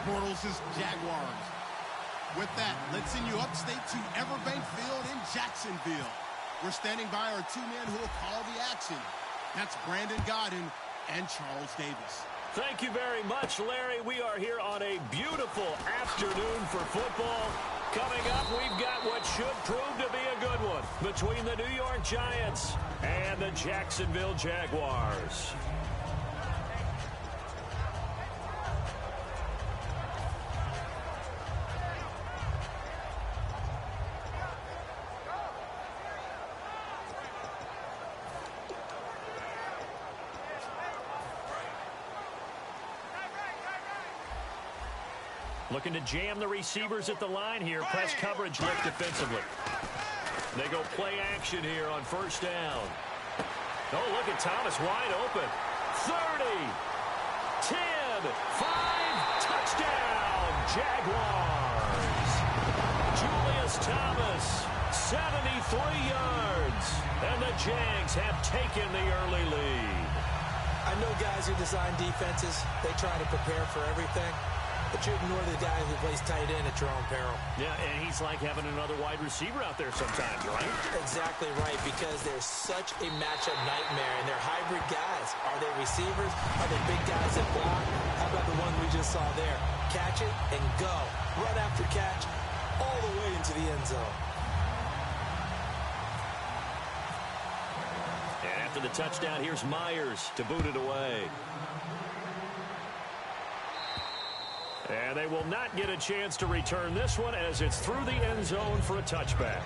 Bortles' Jaguars. With that, let's send you upstate to Everbank Field in Jacksonville. We're standing by our two men who will call the action. That's Brandon Godden and Charles Davis. Thank you very much, Larry. We are here on a beautiful afternoon for football. Coming up, we've got what should prove to be a good one between the New York Giants and the Jacksonville Jaguars. Looking to jam the receivers at the line here. Press coverage look defensively. They go play action here on first down. Oh, look at Thomas wide open. 30, 10, 5, touchdown, Jaguars. Julius Thomas, 73 yards. And the Jags have taken the early lead. I know guys who design defenses, they try to prepare for everything. But you ignore the guy who plays tight end at your own peril. Yeah, and he's like having another wide receiver out there sometimes, right? Exactly right, because they're such a matchup nightmare, and they're hybrid guys. Are they receivers? Are they big guys that block? How about the one we just saw there? Catch it and go. Run after catch all the way into the end zone. And after the touchdown, here's Myers to boot it away. And they will not get a chance to return this one as it's through the end zone for a touchback.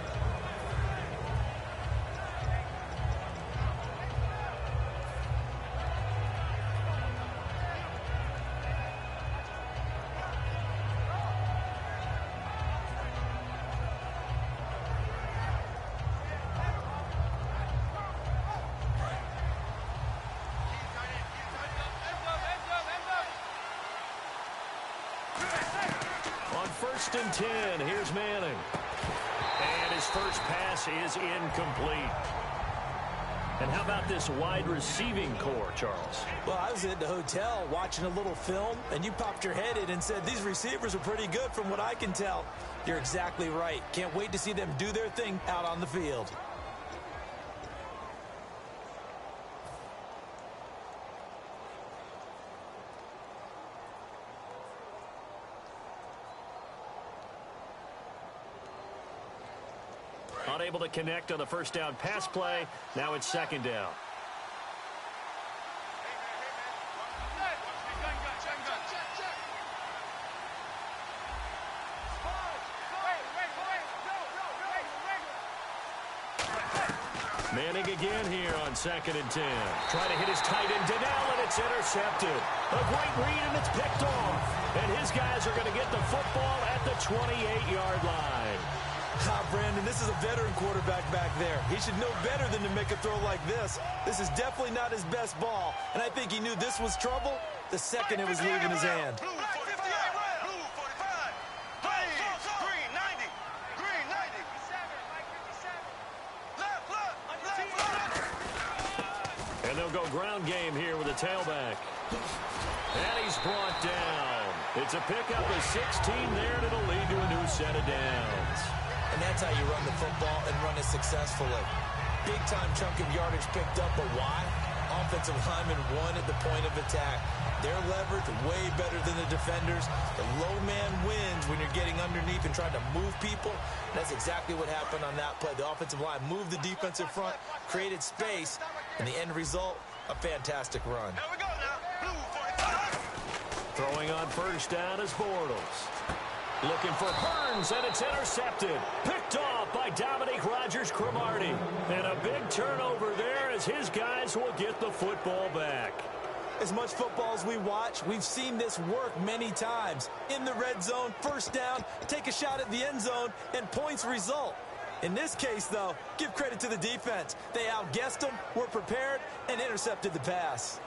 First and 10, here's Manning. And his first pass is incomplete. And how about this wide receiving core, Charles? Well, I was at the hotel watching a little film, and you popped your head in and said, these receivers are pretty good from what I can tell. You're exactly right. Can't wait to see them do their thing out on the field. Unable to connect on the first down pass play. Now it's second down. Manning again here on second and 10. Trying to hit his tight end, Donnell, and it's intercepted. A great read, and it's picked off. And his guys are going to get the football at the 28-yard line. Brandon, this is a veteran quarterback back there. He should know better than to make a throw like this. This is definitely not his best ball, and I think he knew this was trouble the second it was leaving his hand. Blue 45, blue 45, green 90, green 90. Left. And they'll go ground game here with a tailback. And he's brought down. It's a pickup of 16 there, and it'll lead to a new set of downs. And that's how you run the football and run it successfully. Big-time chunk of yardage picked up, but why? Offensive linemen won at the point of attack. Their leverage way better than the defenders. The low man wins when you're getting underneath and trying to move people. That's exactly what happened on that play. The offensive line moved the defensive front, created space, and the end result, a fantastic run. Here we go now. Blue 45. Throwing on first down is Bortles. Looking for Burns, and it's intercepted. Picked off by Dominique Rodgers-Cromartie. And a big turnover there as his guys will get the football back. As much football as we watch, we've seen this work many times. In the red zone, first down, take a shot at the end zone, and points result. In this case, though, give credit to the defense. They outguessed them, were prepared, and intercepted the pass.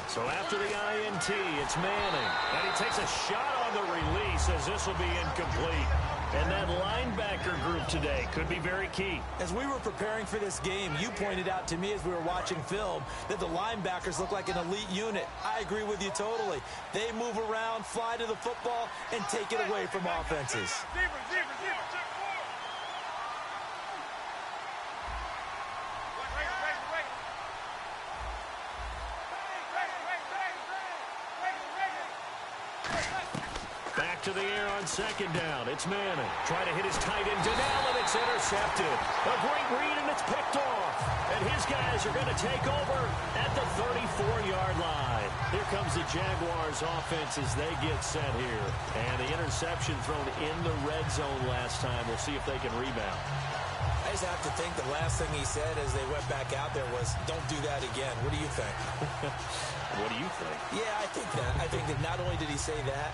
So after the INT. It's Manning. And he takes a shot on the release as this will be incomplete. And that linebacker group today could be very key. As we were preparing for this game, you pointed out to me as we were watching film that the linebackers look like an elite unit. I agree with you totally. They move around, fly to the football, and take it away from offenses. To the air on second down. It's Manning. Trying to hit his tight end, Donnell, and it's intercepted. A great read, and it's picked off. And his guys are going to take over at the 34-yard line. Here comes the Jaguars offense as they get set here. And the interception thrown in the red zone last time. We'll see if they can rebound. I just have to think the last thing he said as they went back out there was, don't do that again. What do you think? What do you think? Yeah, I think that. I think that not only did he say that,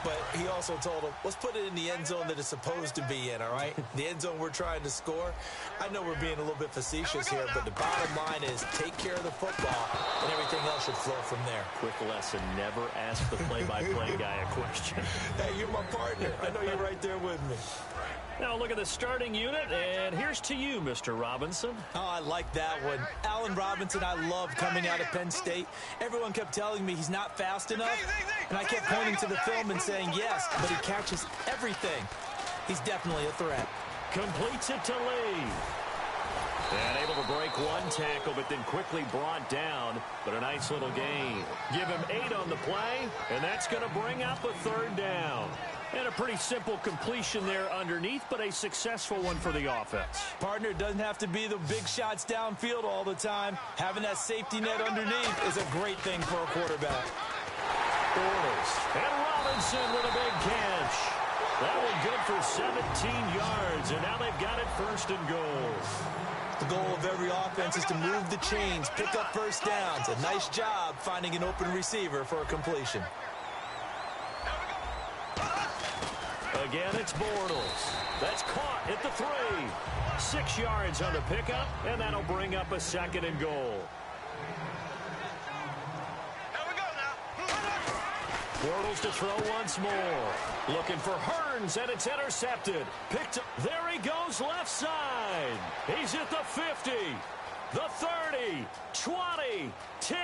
but he also told him, let's put it in the end zone that it's supposed to be in, all right? The end zone we're trying to score. I know we're being a little bit facetious here, but the bottom line is take care of the football, and everything else should flow from there. Quick lesson, never ask the play-by-play guy a question. Hey, you're my partner. I know you're right there with me. Now look at the starting unit, and here's to you, Mr. Robinson. Oh, I like that one. Allen Robinson, I love coming out of Penn State. Everyone kept telling me he's not fast enough, and I kept pointing to the film and saying yes, but he catches everything. He's definitely a threat. Completes it to Lee. And able to break one tackle, but then quickly brought down. But a nice little gain. Give him 8 on the play, and that's going to bring up a third down. And a pretty simple completion there underneath, but a successful one for the offense. Partner, it doesn't have to be the big shots downfield all the time. Having that safety net underneath is a great thing for a quarterback. Bortles. And Robinson with a big catch. That one good for 17 yards, and now they've got it first and goal. The goal of every offense is to move the chains, pick up first downs. A nice job finding an open receiver for a completion. Again, it's Bortles. That's caught at the 3. 6 yards on the pickup, and that'll bring up a second and goal. Bortles to throw once more. Looking for Hearns, and it's intercepted. Picked up. There he goes left side. He's at the 50, the 30, 20, 10.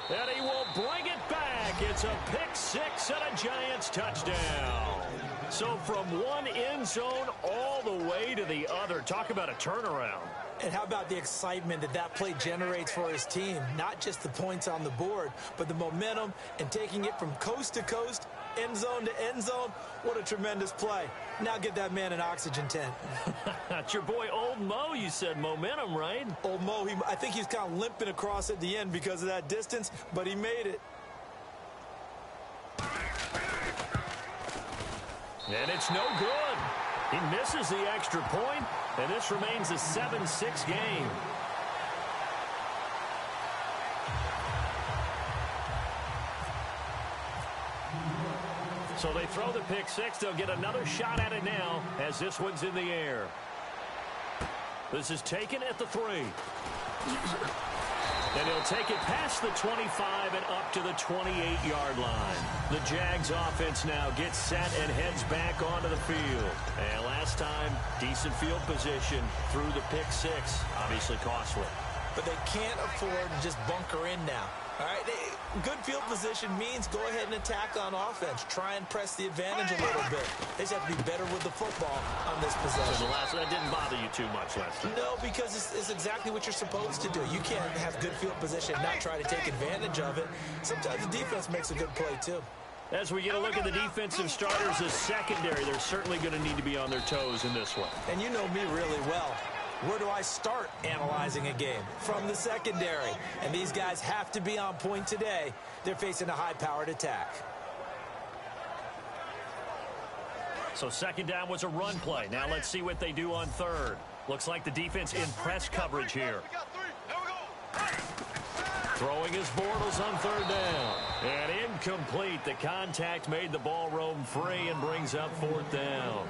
And he will bring it back. It's a pick 6 and a Giants touchdown. So from one end zone all the way to the other. Talk about a turnaround. And how about the excitement that that play generates for his team? Not just the points on the board, but the momentum and taking it from coast to coast, end zone to end zone. What a tremendous play. Now get that man an oxygen tent. That's your boy Old Mo. You said momentum, right? Old Mo, I think he's kind of limping across at the end because of that distance, but he made it. And it's no good. He misses the extra point, and this remains a 7-6 game. So they throw the pick 6. They'll get another shot at it now as this one's in the air. This is taken at the 3. And he'll take it past the 25 and up to the 28-yard line. The Jags offense now gets set and heads back onto the field. And last time, decent field position through the pick 6. Obviously costly. But they can't afford to just bunker in now. All right, good field position means go ahead and attack on offense. Try and press the advantage a little bit. They just have to be better with the football on this possession. So the last one, that didn't bother you too much last time? No, because it's exactly what you're supposed to do. You can't have good field position and not try to take advantage of it. Sometimes the defense makes a good play, too. As we get a look at the defensive starters, the secondary, they're certainly going to need to be on their toes in this one. And you know me really well. Where do I start analyzing a game? From the secondary. And these guys have to be on point today. They're facing a high-powered attack. So second down was a run play. Now let's see what they do on third. Looks like the defense in press coverage here. Throwing his Bortles on third down. And incomplete. The contact made the ball roam free and brings up fourth down.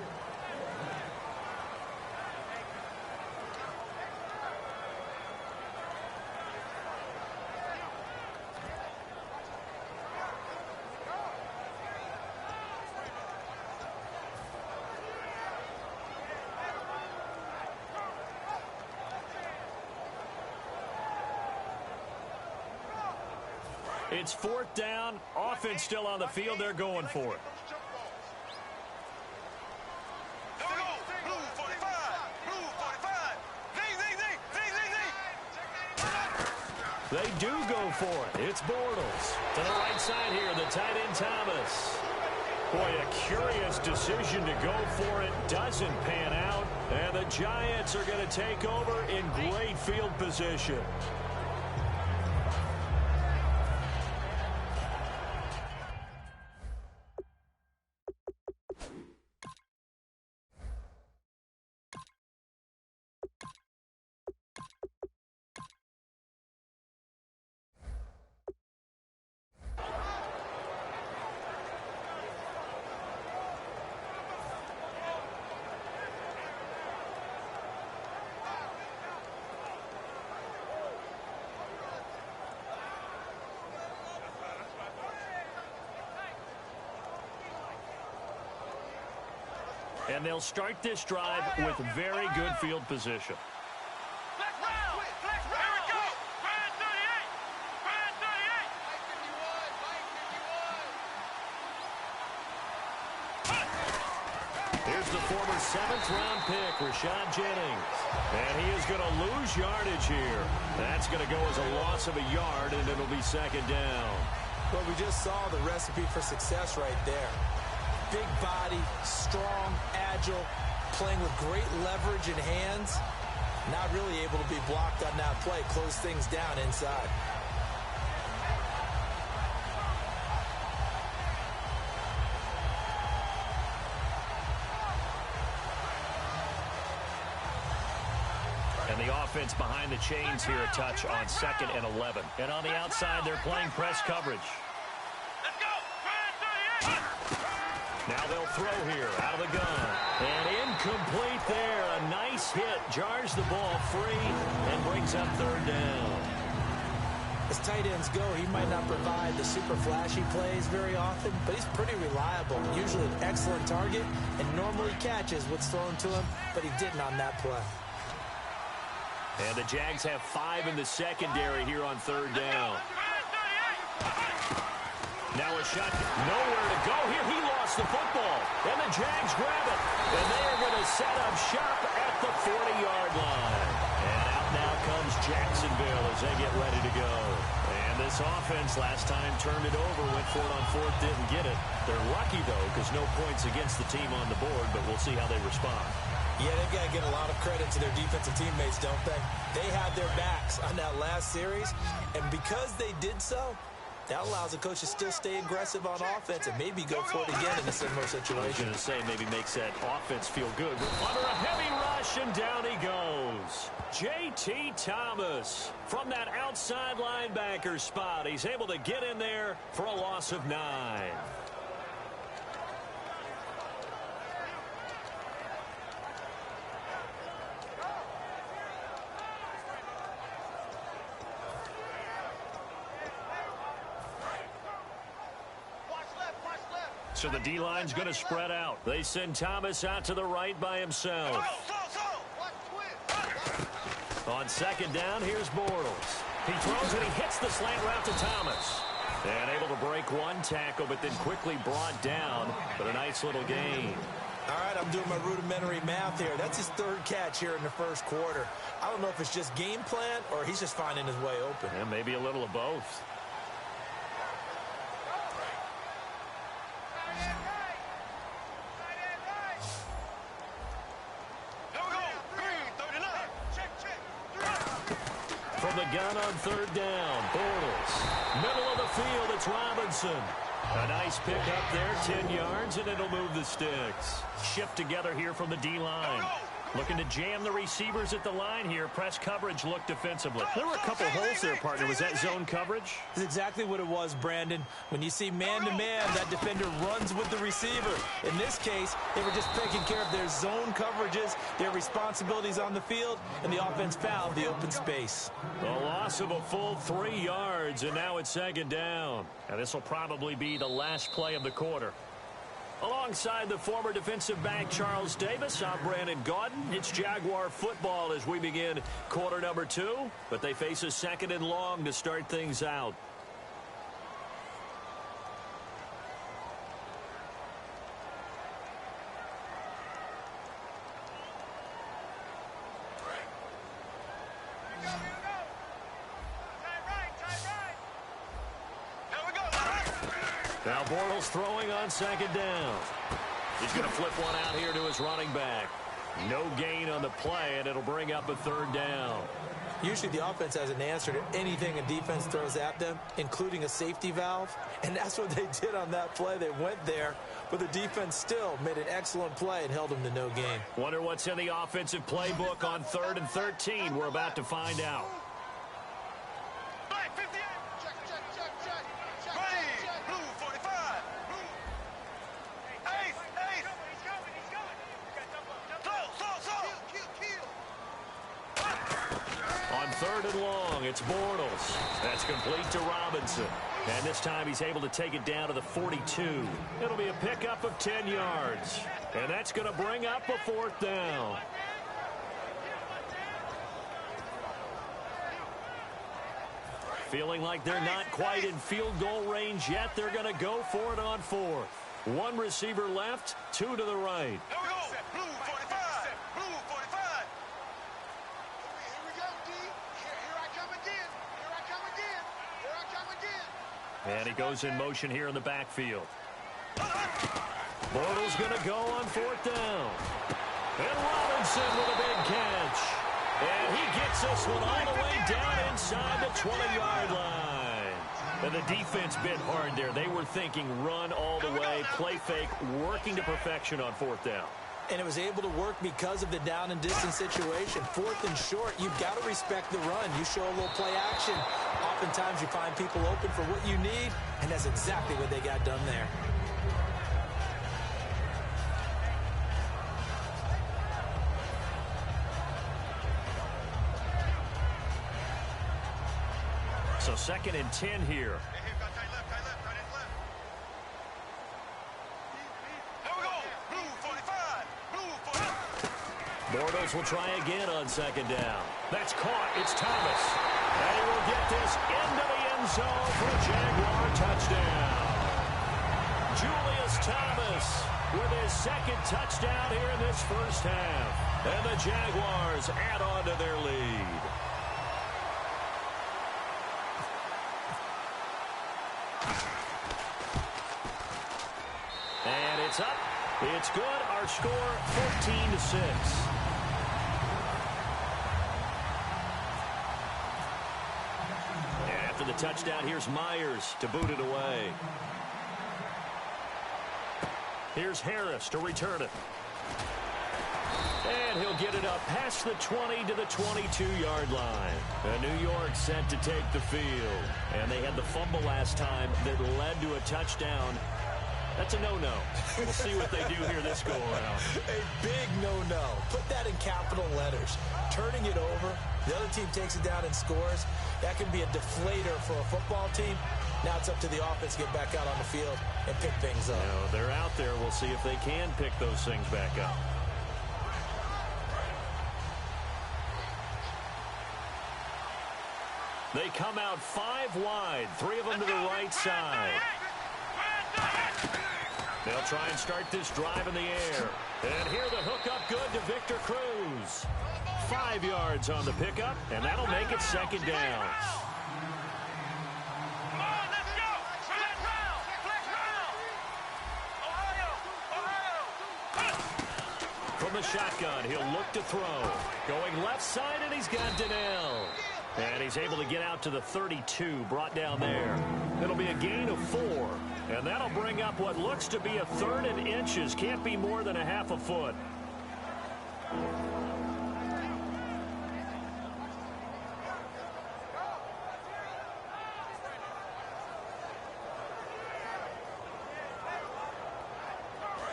It's 4th down. Offense still on the field. They're going for it. They do go for it. It's Bortles. To the right side here, the tight end Thomas. Boy, a curious decision to go for it. Doesn't pan out. And the Giants are going to take over in great field position. And they'll start this drive with very good field position. Here's the former 7th-round pick, Rashad Jennings. And he is going to lose yardage here. That's going to go as a loss of a yard, and it'll be 2nd down. Well, we just saw the recipe for success right there. Big body, strong, agile, playing with great leverage in hands. Not really able to be blocked on that play. Close things down inside. And the offense behind the chains here a touch on 2nd and 11. And on the outside, they're playing press coverage. Now they'll throw here out of the gun. And incomplete there. A nice hit. Jars the ball free and brings up 3rd down. As tight ends go, he might not provide the super flashy plays very often, but he's pretty reliable. Usually an excellent target and normally catches what's thrown to him, but he didn't on that play. And the Jags have 5 in the secondary here on 3rd down. Now a shot, nowhere to go here. He lost the football, and the Jags grab it. And they are going to set up shop at the 40-yard line. And out now comes Jacksonville as they get ready to go. And this offense last time turned it over, went for it on 4th, didn't get it. They're lucky, though, because no points against the team on the board, but we'll see how they respond. Yeah, they've got to get a lot of credit to their defensive teammates, don't they? They had their backs on that last series, and because they did so, that allows the coach to still stay aggressive on offense and maybe go for it again in a similar situation. I was going to say maybe makes that offense feel good. Under a heavy rush, and down he goes. J.T. Thomas from that outside linebacker spot. He's able to get in there for a loss of 9. So the D-line's going to spread out. They send Thomas out to the right by himself. On 2nd down, here's Bortles. He throws and he hits the slant route to Thomas. And able to break one tackle, but then quickly brought down. But a nice little gain. All right, I'm doing my rudimentary math here. That's his 3rd catch here in the 1st quarter. I don't know if it's just game plan or he's just finding his way open. Yeah, maybe a little of both. From the gun on 3rd down, Bortles. Middle of the field, it's Robinson. A nice pick up there, 10 yards, and it'll move the sticks. Shift together here from the D-line. Looking to jam the receivers at the line here. Press coverage look defensively. There were a couple holes there, partner. Was that zone coverage? That's exactly what it was, Brandon. When you see man-to-man, that defender runs with the receiver. In this case, they were just taking care of their zone coverages, their responsibilities on the field, and the offense found the open space. A loss of a full 3 yards, and now it's 2nd down. And this will probably be the last play of the quarter. Alongside the former defensive back Charles Davis, I'm Brandon Gaudin. It's Jaguar football as we begin quarter number 2, but they face a 2nd and long to start things out. Now Bortles throwing on second down. He's going to flip one out here to his running back. No gain on the play, and it'll bring up a third down. Usually the offense has an answer to anything a defense throws at them, including a safety valve. And that's what they did on that play. They went there, but the defense still made an excellent play and held them to no gain. Wonder what's in the offensive playbook on 3rd and 13. We're about to find out. On 3rd and long, it's Bortles. That's complete to Robinson. And this time he's able to take it down to the 42. It'll be a pickup of 10 yards. And that's going to bring up a 4th down. Feeling like they're not quite in field goal range yet. They're going to go for it on 4th. One receiver left, 2 to the right. Here we go. Blue 45. Blue 45. Here we go, D. Here I come again. Here I come again. Here I come again. And he goes in motion here in the backfield. Bortles going to go on 4th down. And Robinson with a big catch. And he gets this one all the way down inside the 20-yard line. And the defense bit hard there. They were thinking run all the way, play fake, working to perfection on 4th down. And it was able to work because of the down and distance situation. 4th and short, you've got to respect the run. You show a little play action. Oftentimes you find people open for what you need, and that's exactly what they got done there. So 2nd and 10 here. Bortles will try again on 2nd down. That's caught. It's Thomas. And he will get this into the end zone for a Jaguar touchdown. Julius Thomas with his 2nd touchdown here in this first half. And the Jaguars add on to their lead. And it's up. It's good. Our score, 14-6. After the touchdown, here's Myers to boot it away. Here's Harris to return it. And he'll get it up past the 20 to the 22-yard line. And New York set to take the field. And they had the fumble last time that led to a touchdown. That's a no-no. We'll see what they do here this go-around. A big no-no. Put that in capital letters. Turning it over, the other team takes it down and scores. That can be a deflator for a football team. Now it's up to the offense to get back out on the field and pick things up. They're out there. We'll see if they can pick those things back up. They come out 5 wide, 3 of them to the right side. They'll try and start this drive in the air. And here the hookup good to Victor Cruz. 5 yards on the pickup, and that'll make it 2nd down. Come on, let's go. Flex round. Ohio. From the shotgun, he'll look to throw. Going left side, and he's got Donnell. And he's able to get out to the 32, brought down there. It'll be a gain of 4. And that'll bring up what looks to be a 3rd and inches. Can't be more than a half a foot.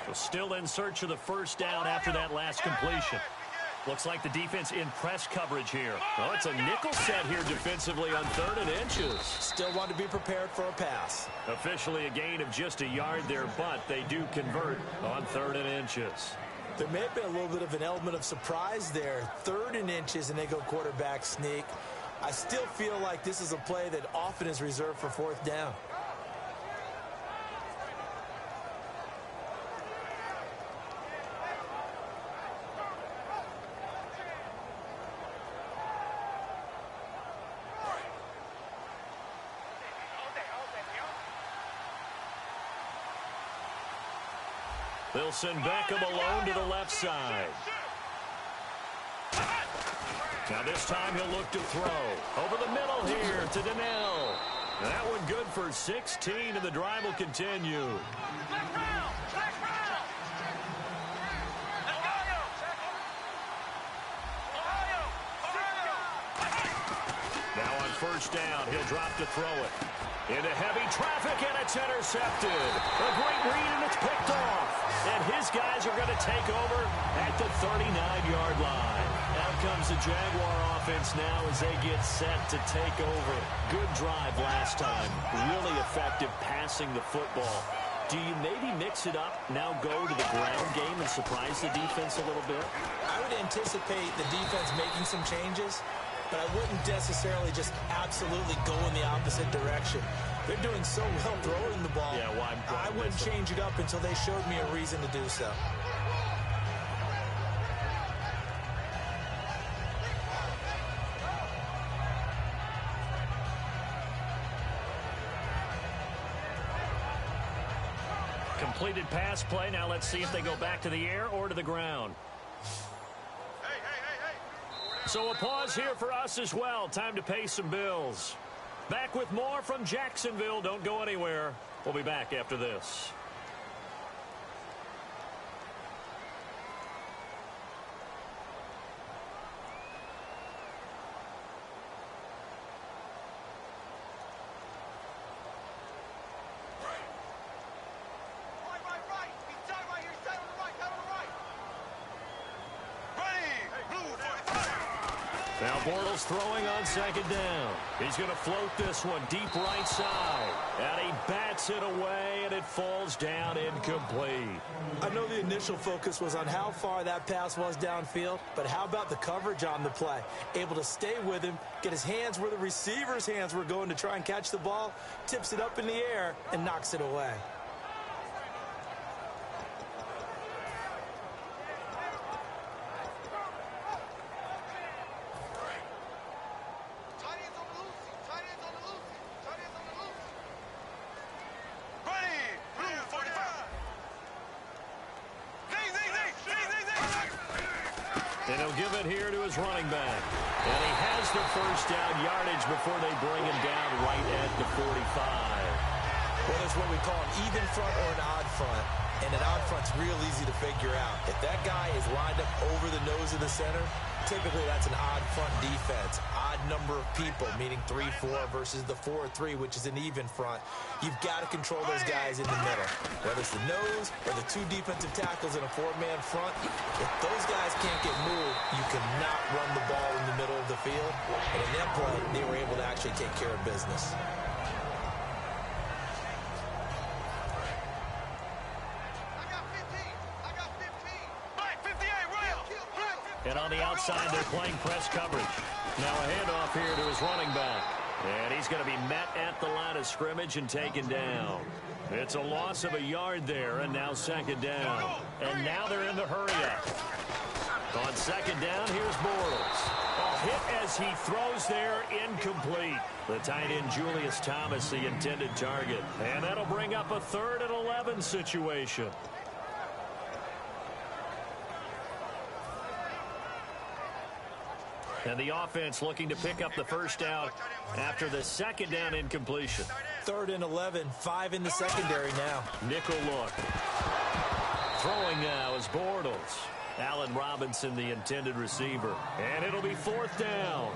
So still in search of the first down after that last completion. Looks like the defense in press coverage here. Oh, it's a nickel set here defensively on 3rd and inches. Still want to be prepared for a pass. Officially a gain of just a yard there, but they do convert on 3rd and inches. There may have been a little bit of an element of surprise there. 3rd and inches, and they go quarterback sneak. I still feel like this is a play that often is reserved for 4th down. They'll send Beckham alone to the left side. Now this time he'll look to throw. Over the middle here to Donnell. That one good for 16, and the drive will continue. Now on first down, he'll drop to throw it. Into heavy traffic, and it's intercepted. A great read, and it's picked off. And his guys are going to take over at the 39-yard line. Out comes the Jaguar offense now as they get set to take over. Good drive last time. Really effective passing the football. Do you maybe mix it up, now go to the ground game and surprise the defense a little bit? I would anticipate the defense making some changes, but I wouldn't necessarily just absolutely go in the opposite direction. They're doing so well throwing the ball. Yeah, why I wouldn't change it up until they showed me a reason to do so. Completed pass play. Now let's see if they go back to the air or to the ground. So a pause here for us as well. Time to pay some bills. Back with more from Jacksonville. Don't go anywhere. We'll be back after this. Now Bortles throwing on second down. He's going to float this one deep right side. And he bats it away, and it falls down incomplete. I know the initial focus was on how far that pass was downfield, but how about the coverage on the play? Able to stay with him, get his hands where the receiver's hands were going to try and catch the ball, tips it up in the air, and knocks it away. And he'll give it here to his running back. And he has the first down yardage before they bring him down right at the 45. Well, that's what we call an even front or an odd front. And an odd front's real easy to figure out. If that guy is lined up over the nose of the center, typically that's an odd front defense. Odd number of people, meaning 3-4 versus the 4-3, which is an even front. You've got to control those guys in the middle. Whether it's the nose or the two defensive tackles in a four-man front, if those guys can't get moved, you cannot run the ball in the middle of the field. And in that play, they were able to actually take care of business. And on the outside, they're playing press coverage. Now a handoff here to his running back. And he's going to be met at the line of scrimmage and taken down. It's a loss of a yard there, and now second down. And now they're in the hurry-up. On second down, here's Bortles. A hit as he throws there, incomplete. The tight end, Julius Thomas, the intended target. And that'll bring up a 3rd and 11 situation. And the offense looking to pick up the first down after the second down incompletion. 3rd and 11, 5 in the secondary now. Nickel look. Throwing now is Bortles. Allen Robinson, the intended receiver. And it'll be 4th down.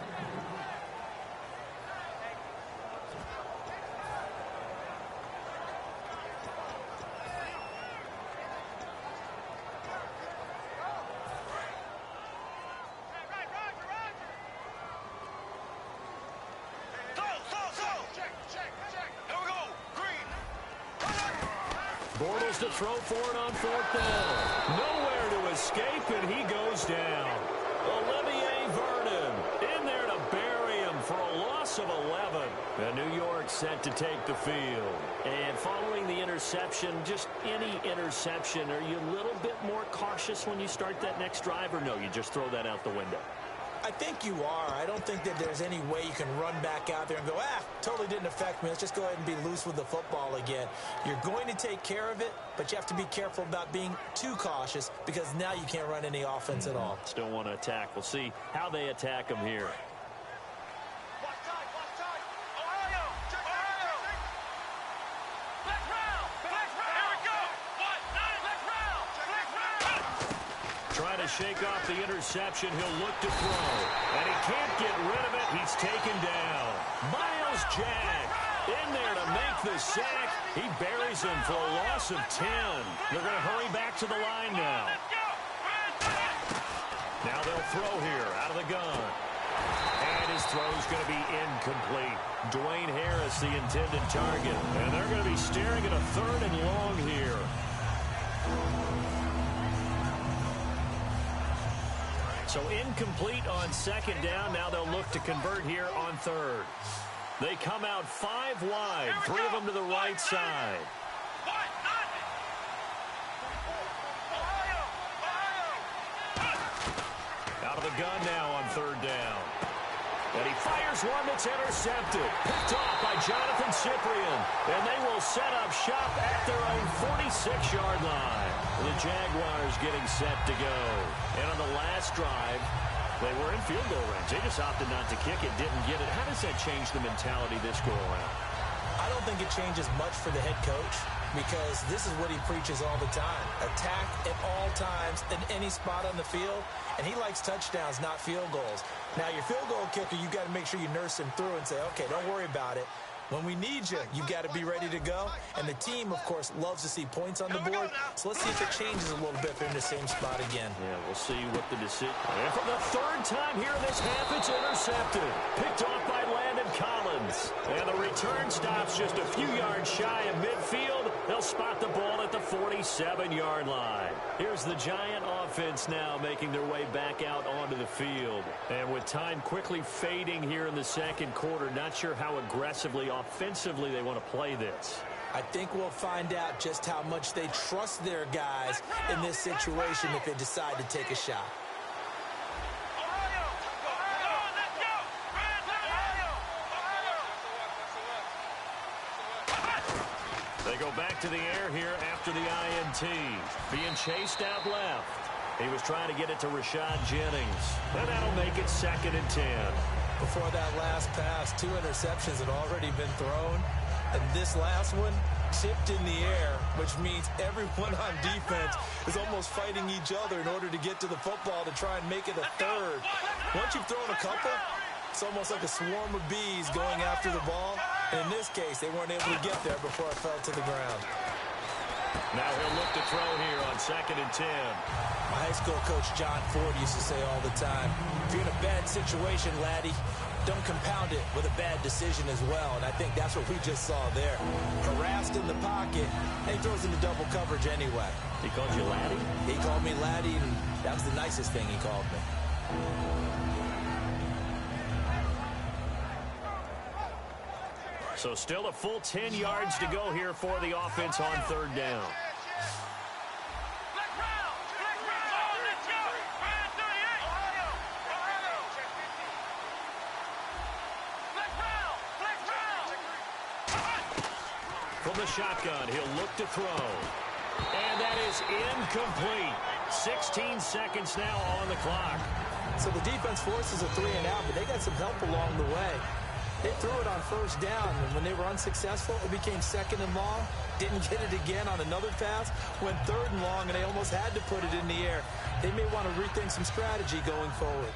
Bortles to throw for it on 4th down. Nowhere to escape, and he goes down. Olivier Vernon in there to bury him for a loss of 11. And New York set to take the field. And following the interception, just any interception, are you a little bit more cautious when you start that next drive, or no, you just throw that out the window? I think you are. I don't think that there's any way you can run back out there and go, totally didn't affect me. Let's just go ahead and be loose with the football again. You're going to take care of it, but you have to be careful about being too cautious because now you can't run any offense at all. Still want to attack. We'll see how they attack them here. Trying to shake off the interception. He'll look to throw. And he can't get rid of it. He's taken down. Miles Jack in there to make the sack. He buries him for a loss of 10. They're going to hurry back to the line now. Now they'll throw here out of the gun. And his throw's going to be incomplete. Dwayne Harris, the intended target. And they're going to be staring at a 3rd and long here. So incomplete on 2nd down. Now they'll look to convert here on 3rd. They come out 5 wide. 3 of them to the right side. Out of the gun now on 3rd down. And he fires one that's intercepted. Picked off by Jonathan Cyprien. And they will set up shop at their own 46-yard line. The Jaguars getting set to go. And on the last drive, they were in field goal range. They just opted not to kick it, didn't get it. How does that change the mentality this go around? I don't think it changes much for the head coach because this is what he preaches all the time. Attack at all times in any spot on the field. And he likes touchdowns, not field goals. Now, your field goal kicker, you've got to make sure you nurse him through and say, okay, don't worry about it. When we need you, you've got to be ready to go. And the team, of course, loves to see points on the board. So let's see if it changes a little bit if they're in the same spot again. Yeah, we'll see what the decision. And for the 3rd time here in this half, it's intercepted. Picked off by Landon Collins. And the return stops just a few yards shy of midfield. They'll spot the ball at the 47-yard line. Here's the Giant offense now making their way back out onto the field. And with time quickly fading here in the 2nd quarter, not sure how aggressively, offensively they want to play this. I think we'll find out just how much they trust their guys in this situation if they decide to take a shot. They go back to the air here after the INT. Being chased out left. He was trying to get it to Rashad Jennings. And that'll make it 2nd and 10. Before that last pass, 2 interceptions had already been thrown. And this last one tipped in the air, which means everyone on defense is almost fighting each other in order to get to the football to try and make it a 3rd. Once you've thrown a couple, it's almost like a swarm of bees going after the ball. And in this case, they weren't able to get there before it fell to the ground. Now he'll look to throw here on 2nd and 10. My high school coach John Ford used to say all the time, if you're in a bad situation, laddie, don't compound it with a bad decision as well. And I think that's what we just saw there. Harassed in the pocket, and he throws into double coverage anyway. He called you laddie? He called me laddie, and that was the nicest thing he called me. So still a full 10 yards to go here for the offense on 3rd down. From the shotgun, he'll look to throw. And that is incomplete. 16 seconds now on the clock. So the defense forces a 3 and out, but they got some help along the way. They threw it on 1st down, and when they were unsuccessful, it became 2nd and long. Didn't get it again on another pass. Went 3rd and long, and they almost had to put it in the air. They may want to rethink some strategy going forward.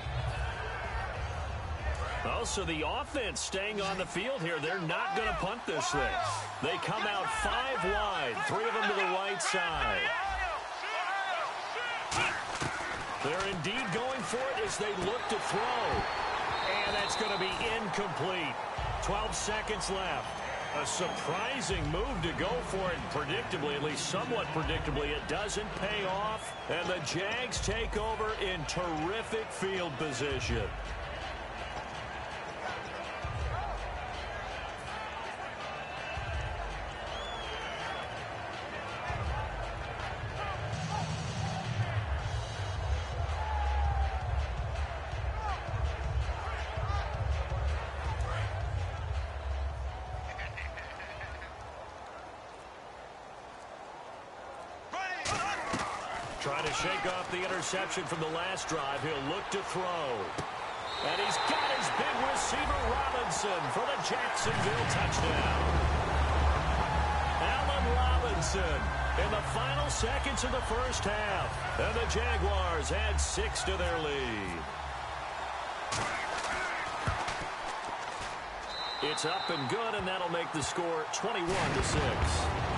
Also, the offense staying on the field here. They're not going to punt this thing. They come out 5 wide, 3 of them to the right side. They're indeed going for it as they look to throw. And that's going to be incomplete. 12 seconds left. A surprising move to go for it predictably, at least somewhat predictably. It doesn't pay off, and the Jags take over in terrific field position. Trying to shake off the interception from the last drive. He'll look to throw. And he's got his big receiver, Robinson, for the Jacksonville touchdown. Allen Robinson in the final seconds of the first half. And the Jaguars add 6 to their lead. It's up and good, and that'll make the score 21-6.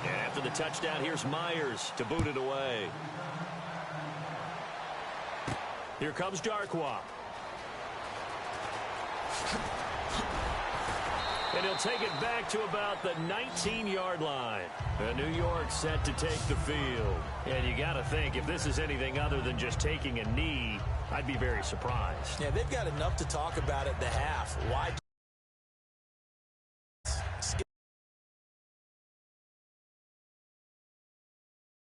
After the touchdown, here's Myers to boot it away. Here comes Darkwa. And he'll take it back to about the 19-yard line. And New York set to take the field. And you got to think, if this is anything other than just taking a knee, I'd be very surprised. Yeah, they've got enough to talk about at the half. Why?